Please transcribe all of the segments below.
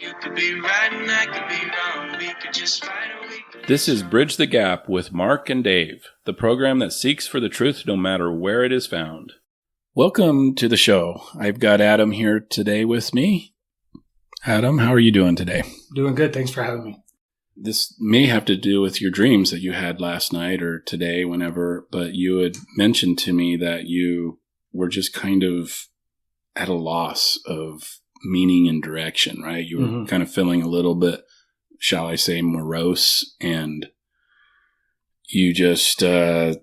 You could be right and I could be wrong. We could just fight or we could... This is Bridge the Gap with Mark and Dave, the program that seeks for the truth no matter where it is found. Welcome to the show. I've got Adam here today with me. Adam, how are you doing today? Doing good. Thanks for having me. This may have to do with your dreams that you had last night or today, whenever, but you had mentioned to me that you were just kind of at a loss of meaning and direction, right? You were kind of feeling a little bit, shall I say, morose, and you just, I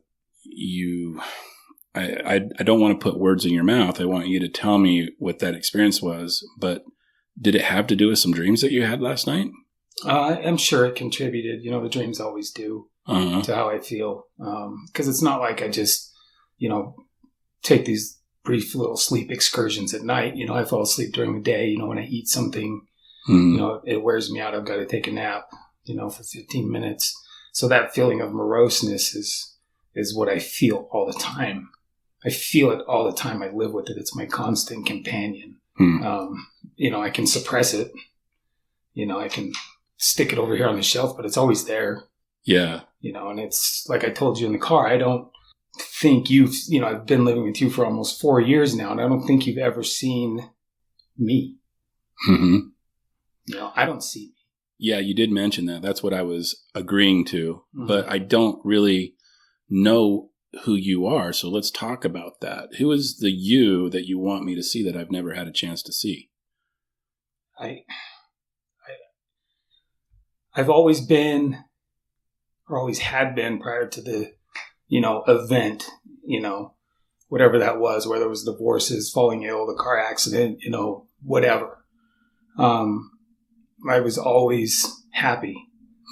don't want to put words in your mouth. I want you to tell me what that experience was, but did it have to do with some dreams that you had last night? I'm sure it contributed. You know, the dreams always do to how I feel. Because it's not like I just, take these brief little sleep excursions at night. I fall asleep during the day. When I eat something, it wears me out. I've got to take a nap, for 15 minutes. So that feeling of moroseness is what I feel all the time. I feel it all the time. I live with it. It's my constant companion. I can suppress it. I can stick it over here on the shelf, but it's always there. Yeah. And it's like I told you in the car, I don't think I've been living with you for almost 4 years now, and I don't think you've ever seen me. I don't see me. Yeah, you did mention that. That's what I was agreeing to, but I don't really know who you are. So let's talk about that. Who is the you that you want me to see that I've never had a chance to see? I've always been, or always had been prior to the, event, whatever that was, whether it was divorces, falling ill, the car accident, whatever. I was always happy.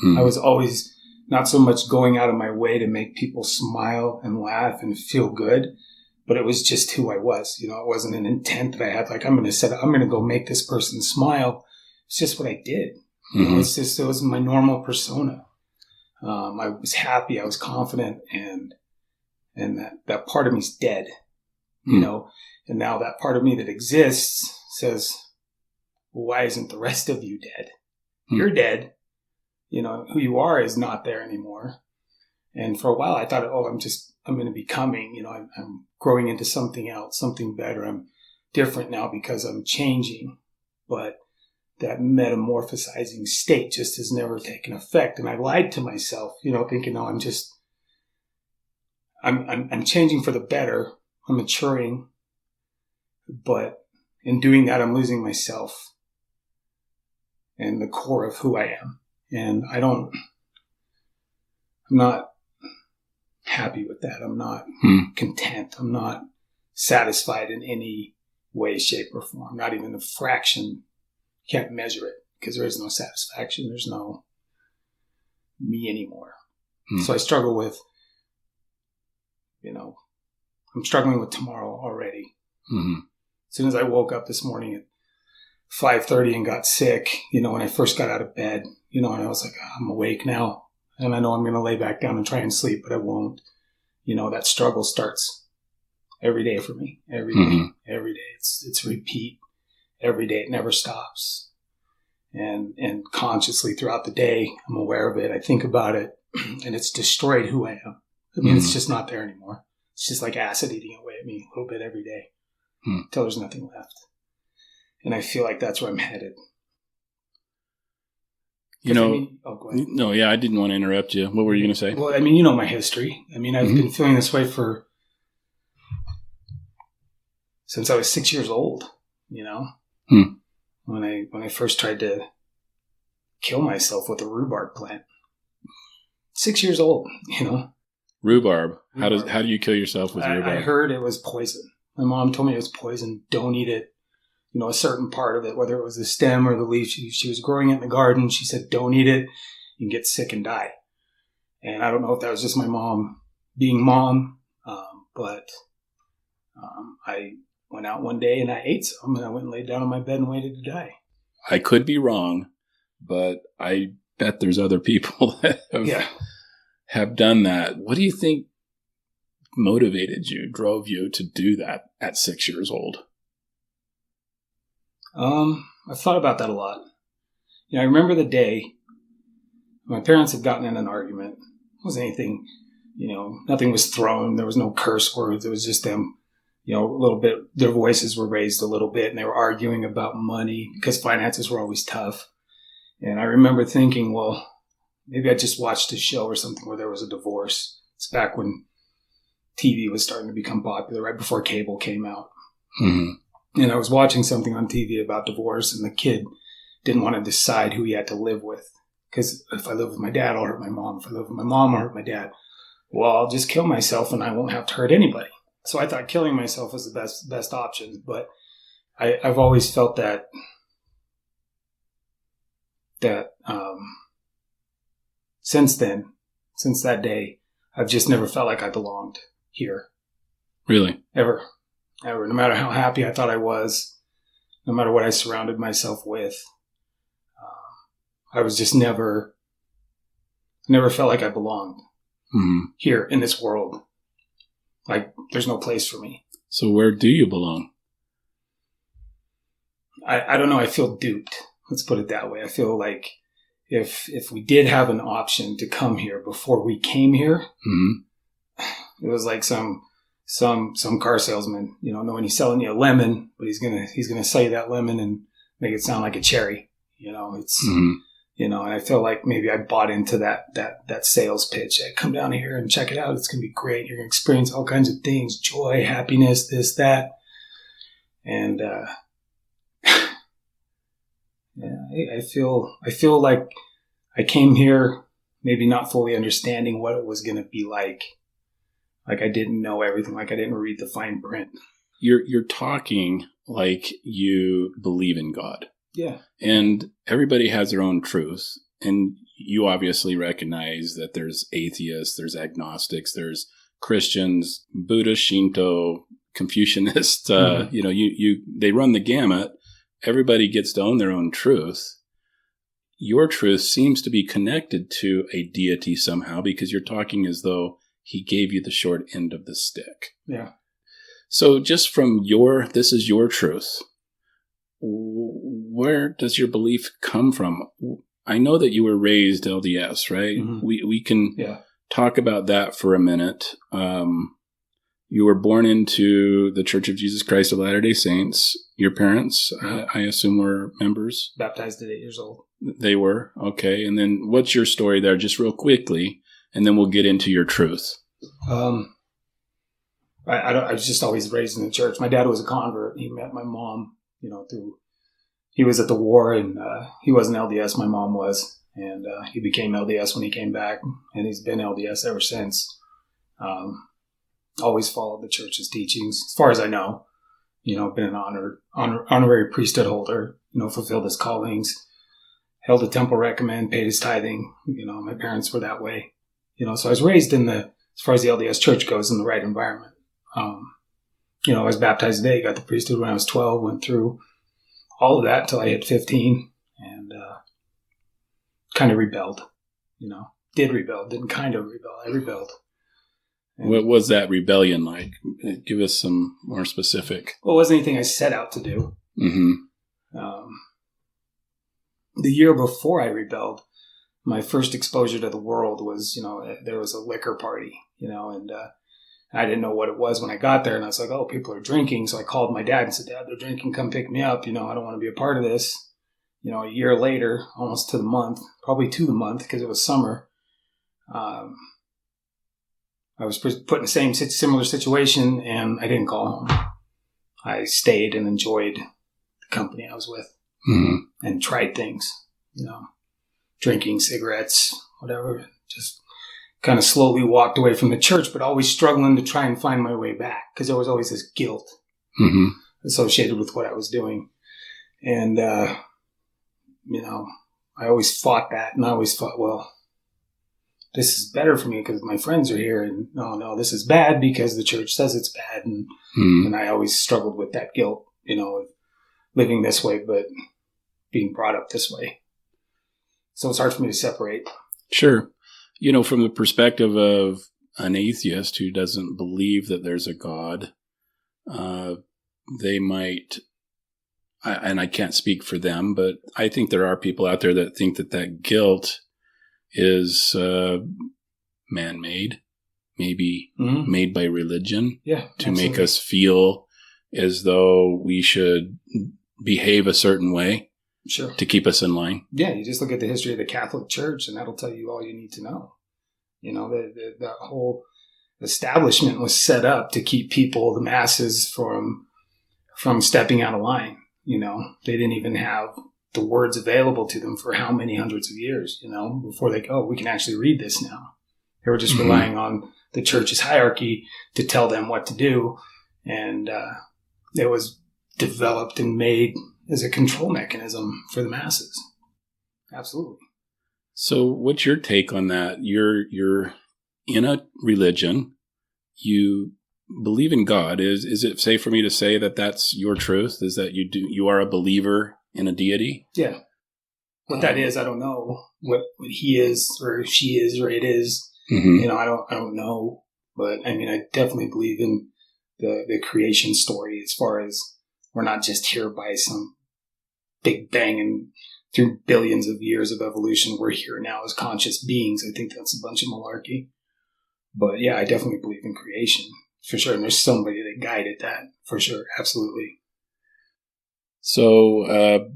I was always not so much going out of my way to make people smile and laugh and feel good, but it was just who I was. It wasn't an intent that I had, like, I'm going to go make this person smile. It's just what I did. It was my normal persona. I was happy. I was confident, and that part of me is dead, and now that part of me that exists says, well, why isn't the rest of you dead? You're dead. Who you are is not there anymore. And for a while I thought, I'm going to be coming, I'm growing into something else, something better. I'm different now because I'm changing, but that metamorphosizing state just has never taken effect. And I lied to myself, thinking, no, I'm changing for the better. I'm maturing. But in doing that, I'm losing myself and the core of who I am. And I'm not happy with that. I'm not content. I'm not satisfied in any way, shape, or form. Not even a fraction. Can't measure it because there is no satisfaction. There's no me anymore. So I struggle with, I'm struggling with tomorrow already. As soon as I woke up this morning at 5:30 and got sick, when I first got out of bed, and I was like, I'm awake now. And I know I'm going to lay back down and try and sleep, but I won't. That struggle starts every day for me. Every day. It's repeat. Every day. It never stops. And consciously throughout the day, I'm aware of it. I think about it, and it's destroyed who I am. It's just not there anymore. It's just like acid eating away at me a little bit every day until there's nothing left. And I feel like that's where I'm headed. Go ahead. No, yeah, I didn't want to interrupt you. What were you going to say? Well, my history. I've been feeling this way since I was 6 years old, When I first tried to kill myself with a rhubarb plant. 6 years old, Rhubarb. How do you kill yourself with rhubarb? I heard it was poison. My mom told me it was poison. Don't eat it. A certain part of it, whether it was the stem or the leaf, she was growing it in the garden. She said, don't eat it. You can get sick and die. And I don't know if that was just my mom being mom, but I went out one day and I ate some, and I went and laid down on my bed and waited to die. I could be wrong, but I bet there's other people that have done that. What do you think motivated you, drove you to do that at 6 years old? I've thought about that a lot. I remember the day my parents had gotten in an argument. It wasn't anything, nothing was thrown. There was no curse words. It was just them, a little bit, their voices were raised a little bit and they were arguing about money because finances were always tough. And I remember thinking, well, maybe I just watched a show or something where there was a divorce. It's back when TV was starting to become popular, right before cable came out. Mm-hmm. And I was watching something on TV about divorce, and the kid didn't want to decide who he had to live with. Because if I live with my dad, I'll hurt my mom. If I live with my mom, I'll hurt my dad. Well, I'll just kill myself and I won't have to hurt anybody. So I thought killing myself was the best option. But I've always felt that since then, since that day, I've just never felt like I belonged here. Really? Ever. No matter how happy I thought I was, no matter what I surrounded myself with, I was just never felt like I belonged here in this world. Like there's no place for me. So where do you belong? I don't know. I feel duped. Let's put it that way. I feel like if we did have an option to come here before we came here, it was like some car salesman, knowing he's selling you a lemon, but he's gonna sell you that lemon and make it sound like a cherry. It's and I feel like maybe I bought into that sales pitch. I come down here and check it out. It's gonna be great. You're gonna experience all kinds of things: joy, happiness, this, that, and I feel like I came here maybe not fully understanding what it was gonna be like. Like I didn't know everything. Like I didn't read the fine print. You're talking like you believe in God. Yeah. And everybody has their own truth. And you obviously recognize that there's atheists, there's agnostics, there's Christians, Buddhist, Shinto, Confucianist. They run the gamut. Everybody gets to own their own truth. Your truth seems to be connected to a deity somehow because you're talking as though he gave you the short end of the stick. Yeah. So just from this is your truth. Where does your belief come from? I know that you were raised LDS, right? Mm-hmm. We can talk about that for a minute. You were born into the Church of Jesus Christ of Latter-day Saints. Your parents, I assume, were members? Baptized at 8 years old. They were? Okay. And then what's your story there, just real quickly? And then we'll get into your truth. I was just always raised in the church. My dad was a convert. He met my mom, he was at the war and he wasn't LDS. My mom was. And he became LDS when he came back. And he's been LDS ever since. Always followed the church's teachings. As far as I know, been an honorary priesthood holder, fulfilled his callings, held a temple recommend, paid his tithing. My parents were that way. So I was raised as far as the LDS church goes, in the right environment. I was baptized today, got the priesthood when I was 12, went through all of that until I hit 15 and kind of rebelled, didn't kind of rebel. I rebelled. And what was that rebellion like? Give us some more specific. Well, it wasn't anything I set out to do. Mm-hmm. The year before I rebelled, my first exposure to the world was, there was a liquor party, and I didn't know what it was when I got there. And I was like, oh, people are drinking. So I called my dad and said, Dad, they're drinking. Come pick me up. I don't want to be a part of this. A year later, almost to the month, probably to the month because it was summer. I was put in the similar situation and I didn't call home. I stayed and enjoyed the company I was with and tried things, drinking, cigarettes, whatever. Just kind of slowly walked away from the church, but always struggling to try and find my way back because there was always this guilt associated with what I was doing. And, I always fought that, and I always thought, well, this is better for me because my friends are here, and no, this is bad because the church says it's bad. And I always struggled with that guilt, of living this way, but being brought up this way. So it's hard for me to separate. Sure. From the perspective of an atheist who doesn't believe that there's a God, they might and I can't speak for them, but I think there are people out there that think that guilt is man-made, maybe made by religion to absolutely. make us feel as though we should behave a certain way to keep us in line. Yeah, you just look at the history of the Catholic Church, and that'll tell you all you need to know. You know, the whole establishment was set up to keep people, the masses, from stepping out of line. You know, they didn't even have the words available to them for how many hundreds of years, you know, before they go, we can actually read this now. They were just relying on the church's hierarchy to tell them what to do. And it was developed and made as a control mechanism for the masses. Absolutely. So what's your take on that? You're in a religion. You believe in God. Is it safe for me to say that that's your truth? Is that you are a believer in a deity? Yeah. What that is, I don't know. What he is or she is or it is. You know, I don't know. But I mean, I definitely believe in the creation story, as far as we're not just here by some big bang and through billions of years of evolution, we're here now as conscious beings. I think that's a bunch of malarkey. But yeah, I definitely believe in creation, for sure. And there's somebody that guided that, for sure. Absolutely. So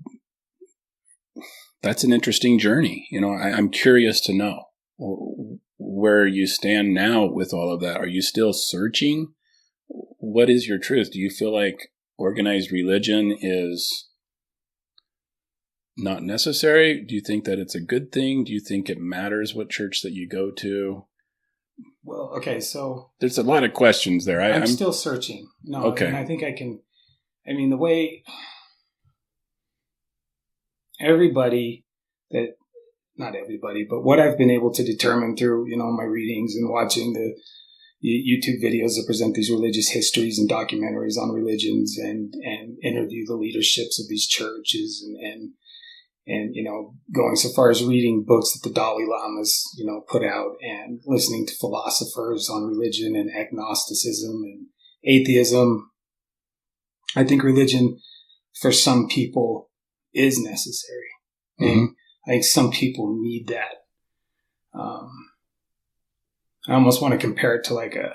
that's an interesting journey. You know, I'm curious to know where you stand now with all of that. Are you still searching? What is your truth? Do you feel like organized religion is not necessary? Do you think that it's a good thing? Do you think it matters what church that you go to? Well, okay, so there's a lot of questions there. I'm still searching. No, okay. And I think I can. I mean, the way everybody that, not everybody, but what I've been able to determine through, you know, my readings and watching the YouTube videos that present these religious histories and documentaries on religions and interview the leaderships of these churches and, you know, going so far as reading books that the Dalai Lama's, you know, put out and listening to philosophers on religion and agnosticism and atheism. I think religion for some people is necessary. And I think some people need that. I almost want to compare it to like a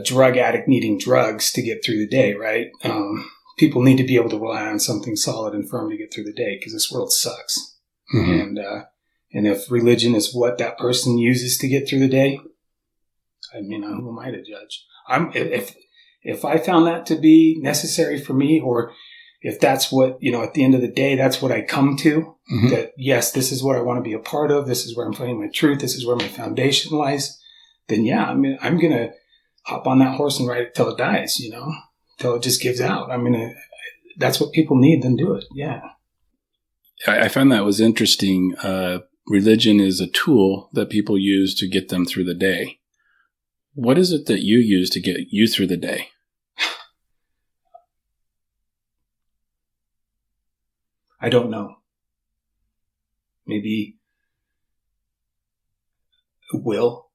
drug addict needing drugs to get through the day, right? People need to be able to rely on something solid and firm to get through the day because this world sucks. And if religion is what that person uses to get through the day, I mean, who am I to judge? If I found that to be necessary for me, or if that's what, you know, at the end of the day, that's what I come to, that yes, this is what I want to be a part of. This is where I'm finding my truth. This is where my foundation lies. Then yeah, I mean, I'm going to hop on that horse and ride it till it dies, you know, till it just gives out. I mean, that's what people need, then do it. Yeah. I found that was interesting. Religion is a tool that people use to get them through the day. What is it that you use to get you through the day? I don't know. Maybe will,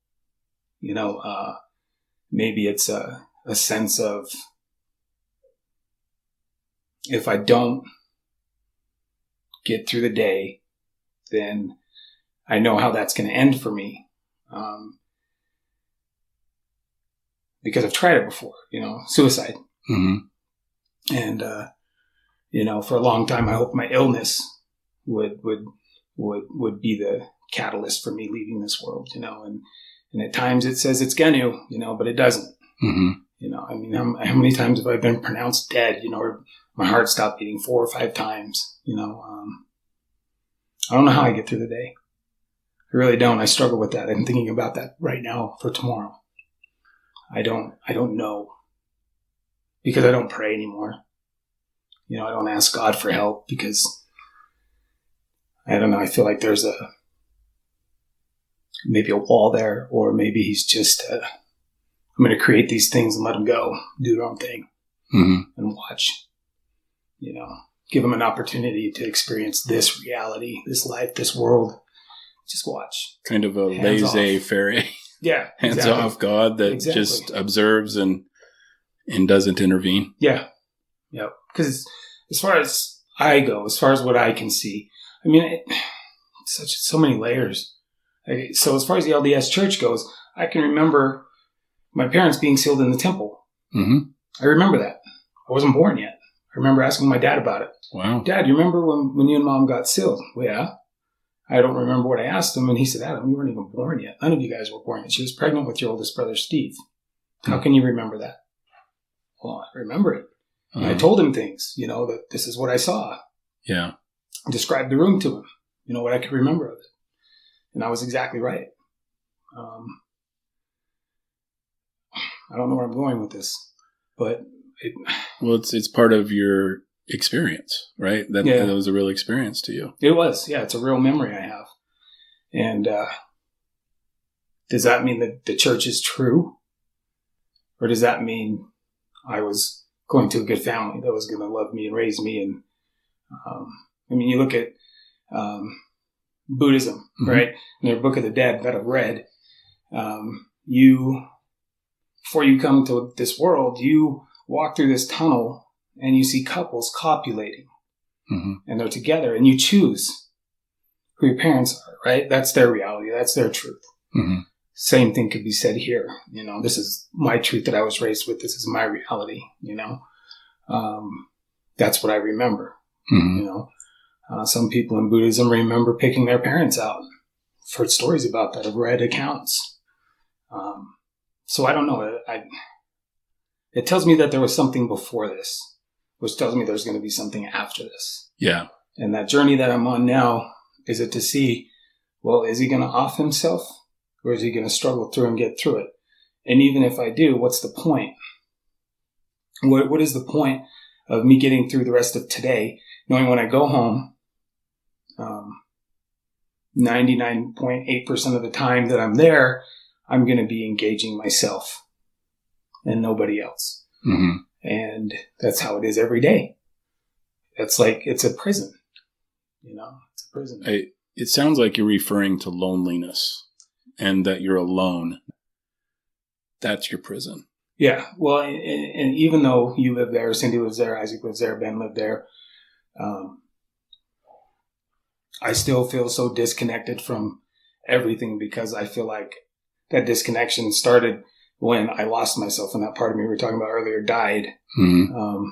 you know, maybe it's a sense of, if I don't get through the day, then I know how that's going to end for me. Because I've tried it before, you know, suicide. And, you know, for a long time, I hoped my illness would be the catalyst for me leaving this world, you know, and at times it says it's going to, you know, but it doesn't. You know, I mean, how many times have I been pronounced dead, you know, or my heart stopped beating 4 or 5 times, you know? I don't know how I get through the day. I really don't. I struggle with that. I'm thinking about that right now for tomorrow. I don't know, because I don't pray anymore. You know, I don't ask God for help because, I don't know, I feel like there's maybe a wall there, or maybe he's just, I'm going to create these things and let them go, do their own thing, and watch, you know, give them an opportunity to experience this reality, this life, this world. Just watch. Kind of a laissez-faire. Yeah. Hands off God that just observes and doesn't intervene. Yeah. Yeah. Because as far as I go, as far as what I can see, I mean, so many layers. So as far as the LDS church goes, I can remember my parents being sealed in the temple. Mm-hmm. I remember that. I wasn't born yet. I remember asking my dad about it. Wow. Dad, you remember when you and Mom got sealed? Well, yeah. I don't remember what I asked him. And he said, Adam, you weren't even born yet. None of you guys were born yet. She was pregnant with your oldest brother, Steve. How can you remember that? Well, I remember it. And I told him things, that this is what I saw. Yeah. I described the room to him, what I could remember of it. And I was exactly right. I don't know where I'm going with this, but it's part of your experience, right? That was a real experience to you. It was. Yeah. It's a real memory I have. And, does that mean that the church is true? Or does that mean I was going to a good family that was going to love me and raise me? And, you look at, Buddhism, mm-hmm. right? In their Book of the Dead that I've read, before you come to this world, you walk through this tunnel and you see couples copulating, mm-hmm. and they're together, and you choose who your parents are, right? That's their reality. That's their truth. Mm-hmm. Same thing could be said here. This is my truth that I was raised with. This is my reality, that's what I remember, mm-hmm. Some people in Buddhism remember picking their parents out. I've heard stories about that. I've read accounts. So I don't know. It tells me that there was something before this, which tells me there's going to be something after this. Yeah. And that journey that I'm on now, is it to see, well, is he going to off himself, or is he going to struggle through and get through it? And even if I do, what's the point? What is the point of me getting through the rest of today, knowing when I go home, 99.8% of the time that I'm there, I'm going to be engaging myself and nobody else. Mm-hmm. And that's how it is every day. It's like, it's a prison, it's a prison. It sounds like you're referring to loneliness and that you're alone. That's your prison. Yeah. Well, and even though you live there, Cindy lives there, Isaac lives there, Ben lived there, I still feel so disconnected from everything because I feel like that disconnection started when I lost myself and that part of me we were talking about earlier died. Mm-hmm.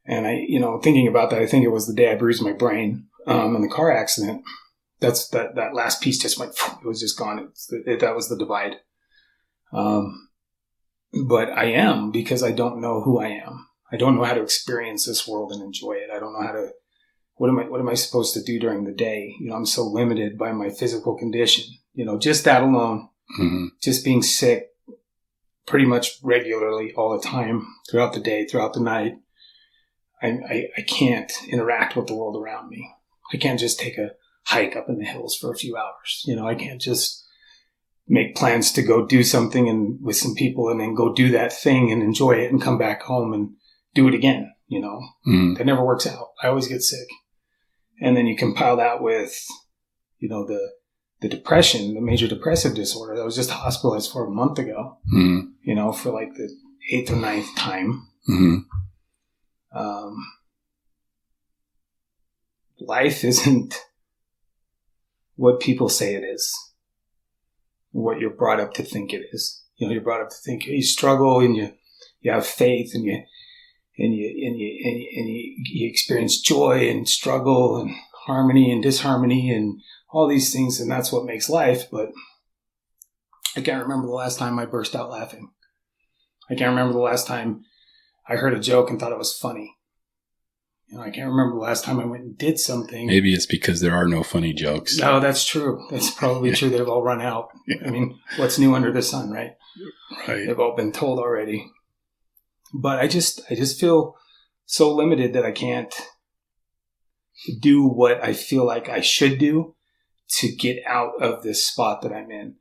And I, thinking about that, I think it was the day I bruised my brain in the car accident. That's that last piece just went, it was just gone. That was the divide. But I am, because I don't know who I am. I don't know how to experience this world and enjoy it. I don't know how to, what am I supposed to do during the day? I'm so limited by my physical condition, just that alone, mm-hmm. just being sick pretty much regularly all the time throughout the day, throughout the night. I can't interact with the world around me. I can't just take a hike up in the hills for a few hours. I can't just make plans to go do something and with some people and then go do that thing and enjoy it and come back home and do it again. Mm-hmm. That never works out. I always get sick. And then you compile that with, the depression, the major depressive disorder that I was just hospitalized for a month ago, mm-hmm. For like the 8th or 9th time. Mm-hmm. Life isn't what people say it is, what you're brought up to think it is. You're brought up to think you struggle and you have faith and you experience joy and struggle and harmony and disharmony and all these things, and that's what makes life. But I can't remember the last time I burst out laughing. I can't remember the last time I heard a joke and thought it was funny. I can't remember the last time I went and did something. Maybe it's because there are no funny jokes. No, that's true. That's probably true. They've all run out. Yeah. What's new under the sun, right? Right. They've all been told already. But I just feel so limited that I can't do what I feel like I should do to get out of this spot that I'm in.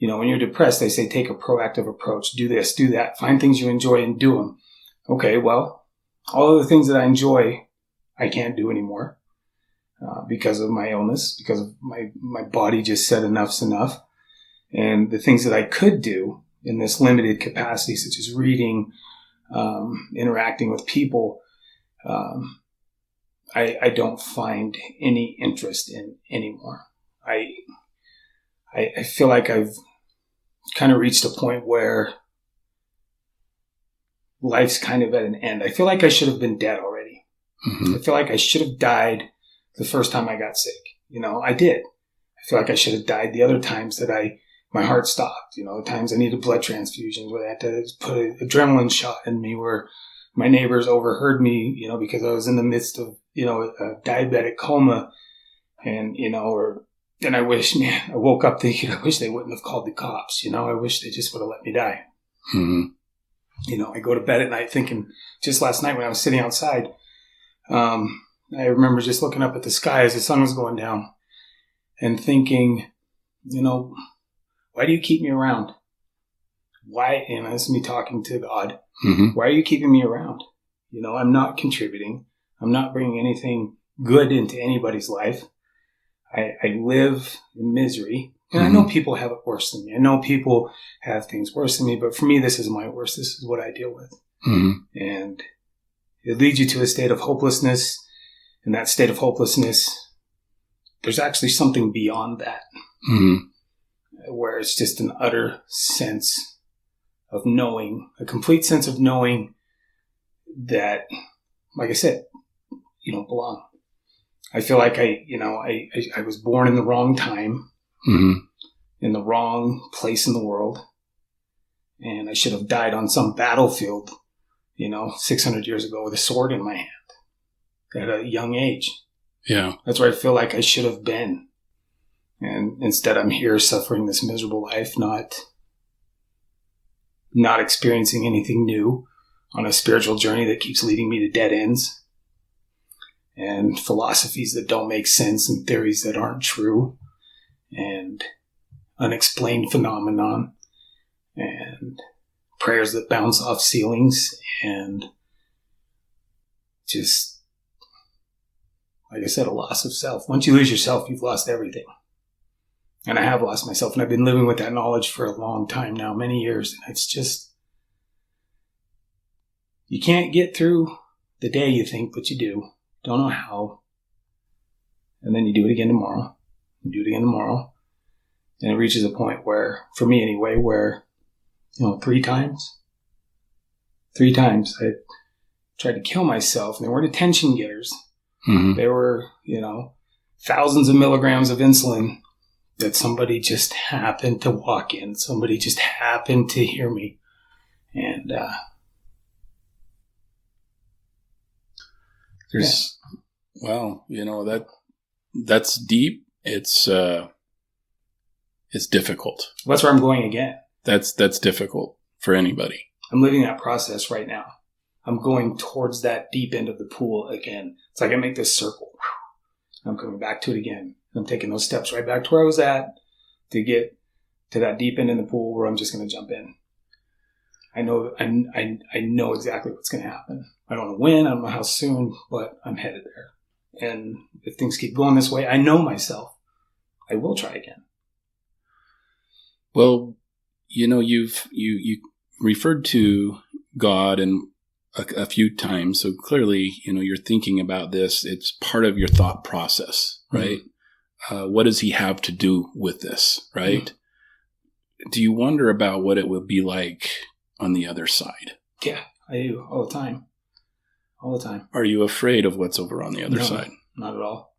When you're depressed, they say take a proactive approach. Do this, do that. Find things you enjoy and do them. Okay, well, all of the things that I enjoy, I can't do anymore because of my illness, because of my body just said enough's enough. And the things that I could do in this limited capacity, such as reading, interacting with people, I don't find any interest in anymore. I feel like I've kind of reached a point where life's kind of at an end. I feel like I should have been dead already. Mm-hmm. I feel like I should have died the first time I got sick. I did. I feel like I should have died the other times that my heart stopped. The times I needed blood transfusions, where they had to put an adrenaline shot in me, where my neighbors overheard me, because I was in the midst of, a diabetic coma, and, and I wish, I woke up thinking, I wish they wouldn't have called the cops. I wish they just would have let me die. Mm-hmm. I go to bed at night thinking, just last night when I was sitting outside, I remember just looking up at the sky as the sun was going down and thinking, why do you keep me around? Why? And this is me talking to God. Mm-hmm. Why are you keeping me around? I'm not contributing. I'm not bringing anything good into anybody's life. I live in misery. And I know people have it worse than me. I know people have things worse than me. But for me, this is my worst. This is what I deal with. Mm-hmm. And it leads you to a state of hopelessness. And that state of hopelessness, there's actually something beyond that. Mm-hmm. Where it's just an utter sense of knowing, a complete sense of knowing that, like I said, you don't belong. I feel like I was born in the wrong time, mm-hmm. in the wrong place in the world, and I should have died on some battlefield, 600 years ago with a sword in my hand at a young age. Yeah. That's where I feel like I should have been. And instead I'm here suffering this miserable life, not experiencing anything new on a spiritual journey that keeps leading me to dead ends and philosophies that don't make sense and theories that aren't true and unexplained phenomenon and prayers that bounce off ceilings and just, like I said, a loss of self. Once you lose yourself, you've lost everything. And I have lost myself, and I've been living with that knowledge for a long time now, many years. And it's just, you can't get through the day, you think, but you do. Don't know how. And then you do it again tomorrow. You do it again tomorrow. And it reaches a point where, for me anyway, where, 3 times I tried to kill myself, and they weren't attention getters. Mm-hmm. They were, thousands of milligrams of insulin that somebody just happened to walk in. Somebody just happened to hear me. And there's, well, that's deep. It's difficult. That's where I'm going again. That's difficult for anybody. I'm living that process right now. I'm going towards that deep end of the pool again. It's like I make this circle. I'm coming back to it again. I'm taking those steps right back to where I was at to get to that deep end in the pool where I'm just going to jump in. I know exactly what's going to happen. I don't know when, I don't know how soon, but I'm headed there. And if things keep going this way, I know myself. I will try again. Well, you referred to God and a few times, so clearly, you're thinking about this. It's part of your thought process, right? Mm-hmm. What does he have to do with this, right? Mm-hmm. Do you wonder about what it will be like on the other side? Yeah, I do all the time. All the time. Are you afraid of what's over on the other side? Not at all.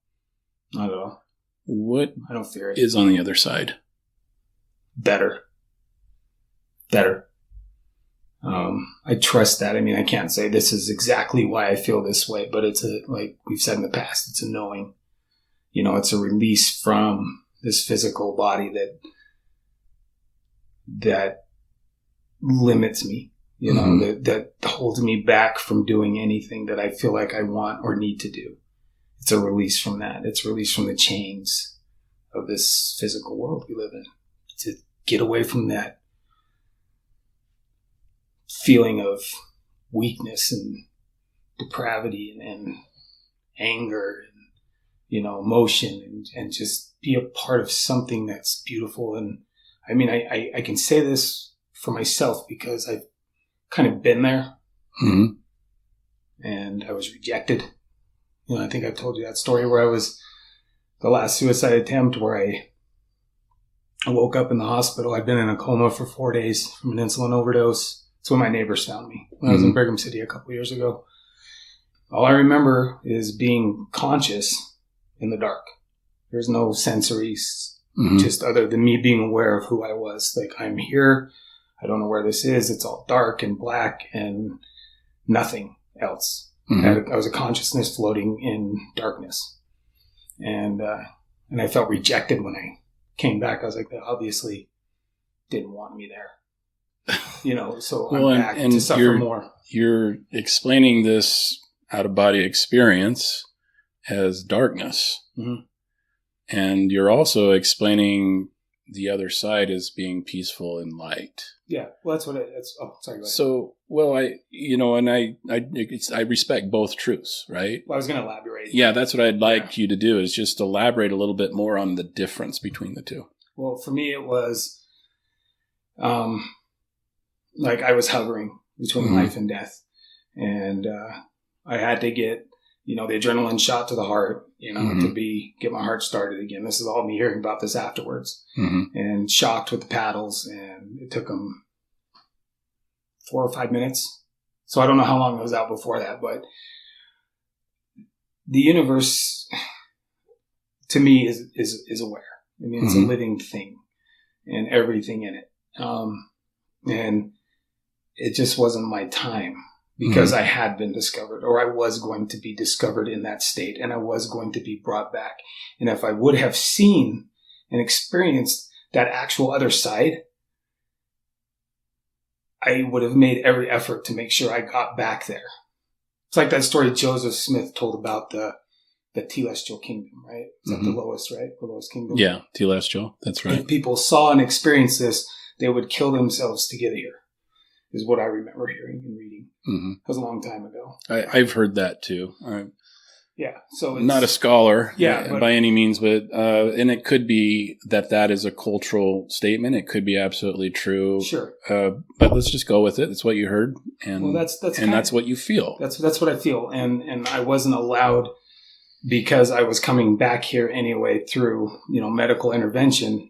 Not at all. What I don't fear it. Is on the other side? Better. I trust that. I mean, I can't say this is exactly why I feel this way, but it's like we've said in the past, it's a knowing. It's a release from this physical body that limits me, mm-hmm. that holds me back from doing anything that I feel like I want or need to do. It's a release from that. It's a release from the chains of this physical world we live in. To get away from that feeling of weakness and depravity and anger and, emotion and just be a part of something that's beautiful. And I mean, I can say this for myself because I've kind of been there. Mm-hmm. and I was rejected. I think I've told you that story where I was the last suicide attempt where I woke up in the hospital. I'd been in a coma for 4 days from an insulin overdose. That's when my neighbors found me when I was in Brigham City a couple years ago. All I remember is being conscious in the dark. There's no sensories, just other than me being aware of who I was. Like, I'm here. I don't know where this is. It's all dark and black and nothing else. I was a consciousness floating in darkness. And I felt rejected when I came back. I was like, they obviously didn't want me there. So I'm back to suffer more. You're explaining this out-of-body experience as darkness. And you're also explaining the other side as being peaceful and light. Yeah, well, that's what it's. Oh, sorry. Go ahead. So, well, I respect both truths, right? Well, I was going to elaborate. Yeah, that's what I'd like you to do, is just elaborate a little bit more on the difference between the two. Well, for me, it was, like I was hovering between life and death, and I had to get, the adrenaline shot to the heart, to get my heart started again. This is all me hearing about this afterwards, and shocked with the paddles, and it took them 4 or 5 minutes. So I don't know how long I was out before that, but the universe to me is aware. I mean, it's a living thing and everything in it. And it just wasn't my time. Because I had been discovered, or I was going to be discovered in that state, and I was going to be brought back. And if I would have seen and experienced that actual other side, I would have made every effort to make sure I got back there. It's like that story Joseph Smith told about the Celestial Kingdom, right? Is that the lowest, right? The lowest kingdom? Yeah, Celestial. That's right. If people saw and experienced this, they would kill themselves to get here, is what I remember hearing and reading. That was a long time ago. I've heard that too. Yeah, so it's not a scholar, but, by any means, but and it could be that is a cultural statement. It could be absolutely true. Sure, but let's just go with it. It's what you heard, and that's what you feel. That's what I feel, and I wasn't allowed, because I was coming back here anyway through medical intervention.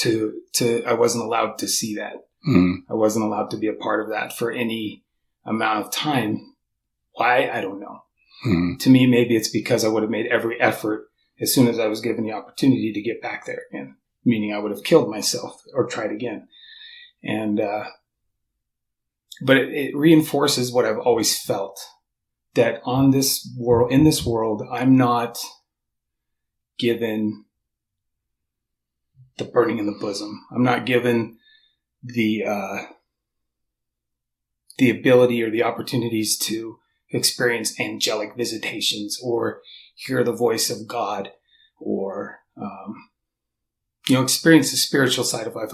I wasn't allowed to see that. I wasn't allowed to be a part of that for any amount of time. Why? I don't know. To me, maybe it's because I would have made every effort as soon as I was given the opportunity to get back there again, meaning I would have killed myself or tried again. And, but it reinforces what I've always felt, that in this world, I'm not given the burning in the bosom. I'm not given the ability or the opportunities to experience angelic visitations or hear the voice of God or, experience the spiritual side of life.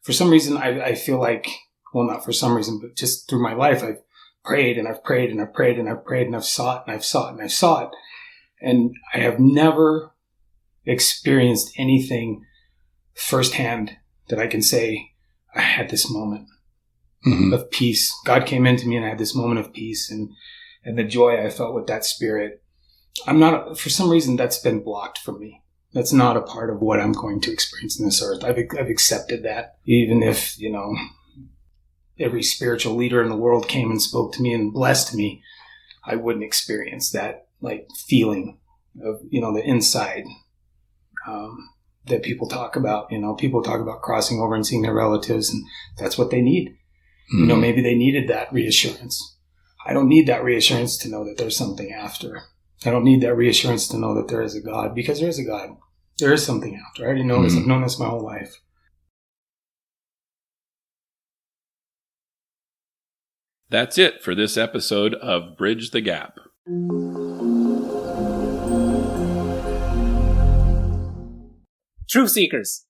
For some reason, I feel like, well, not for some reason, but just through my life, I've prayed and I've prayed and I've prayed and I've prayed and I've sought and I've sought and I've sought. And I have never experienced anything firsthand that I can say, I had this moment of peace. God came into me and I had this moment of peace and the joy I felt with that spirit. For some reason, that's been blocked from me. That's not a part of what I'm going to experience in this earth. I've accepted that. Even if, every spiritual leader in the world came and spoke to me and blessed me, I wouldn't experience that feeling of, the inside, that people talk about. People talk about crossing over and seeing their relatives, and that's what they need. Maybe they needed that reassurance. I don't need that reassurance to know that there's something after. I don't need that reassurance to know that there is a God, because there is a God. There is something after. I already know this. I've known this my whole life. That's it for this episode of Bridge the Gap. Truth seekers,